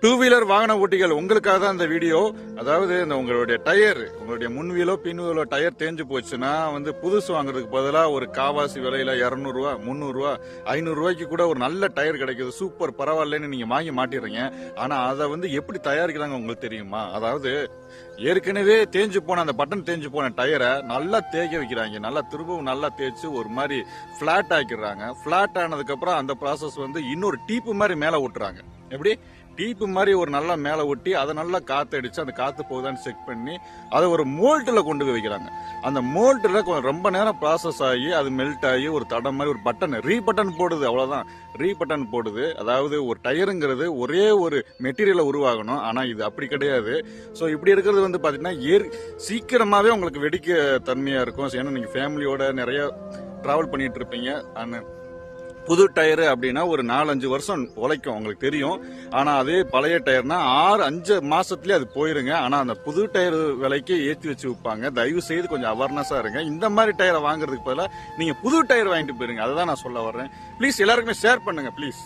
Two wheeler வாகன ஓட்டிகள் உங்களுக்காக தான் இந்த வீடியோ. அதாவது இந்த உங்களுடைய டயர், உங்களுடைய முன் வீலோ பின் வீலோ டயர் தேஞ்சு போச்சுன்னா புதுசு வாங்குறதுக்கு பதிலாக ஒரு காவாசி விலையில 200 ரூபா 300 ரூபா 500 ரூபாய்க்கு கூட ஒரு நல்ல டயர் கிடைக்குது. சூப்பர் பரவாயில்லன்னு நீங்க வாங்கி மாட்டிடுறீங்க. ஆனா அதை எப்படி தயாரிக்கிறாங்க உங்களுக்கு தெரியுமா? அதாவது ஏற்கனவே தேஞ்சு போன அந்த பட்டன் தேஞ்சு போன டயரை நல்லா தேய்க்க வைக்கிறாங்க. நல்லா திரும்பவும் நல்லா தேய்ச்சி ஒரு மாதிரி பிளாட் ஆக்கிடுறாங்க. பிளாட் ஆனதுக்கு அப்புறம் அந்த ப்ராசஸ் இன்னொரு டீப்பு மாதிரி மேல ஓட்டுறாங்க. எப்படி டீப்பு மாதிரி ஒரு நல்லா மேல ஒட்டி அதை நல்லா காத்து அடிச்சு அந்த காத்து போகுதான்னு செக் பண்ணி அதை ஒரு மோல்ட்ல கொண்டு போய் வைக்கிறாங்க. அந்த மோல்ட்ல ரொம்ப நேரம் ப்ராசஸ் ஆகி அது மெல்ட் ஆகி ஒரு தடம் மாதிரி ஒரு பட்டன் ரீபட்டன் போடுது. அவ்வளவுதான், ரீபட்டன் போடுது. அதாவது ஒரு டயருங்கிறது ஒரே ஒரு மெட்டீரியலை உருவாகணும். ஆனா இது அப்படி கிடையாது. ஸோ இப்படி இருக்கிறது பாத்தீங்கன்னா சீக்கிரமாவே உங்களுக்கு வெடிக்க தன்மையா இருக்கும். ஏன்னா நீங்க ஃபேமிலியோட நிறைய டிராவல் பண்ணிட்டு இருப்பீங்க. புது டயர் அப்படின்னா ஒரு 4-5 வருஷம் உழைக்கும், உங்களுக்கு தெரியும். ஆனா அதே பழைய டயர்னா 6-5 மாசத்துலயே அது போயிருங்க. ஆனா அந்த புது டயர் விலைக்கு ஏற்றி வச்சு விற்பாங்க. தயவு செய்து கொஞ்சம் அவேர்னஸா இருங்க. இந்த மாதிரி டயரை வாங்குறதுக்கு பதிலாக நீங்க புது டயர் வாங்கிட்டு போயிருங்க. அதுதான் நான் சொல்ல வர்றேன். ப்ளீஸ் எல்லாருக்குமே ஷேர் பண்ணுங்க ப்ளீஸ்.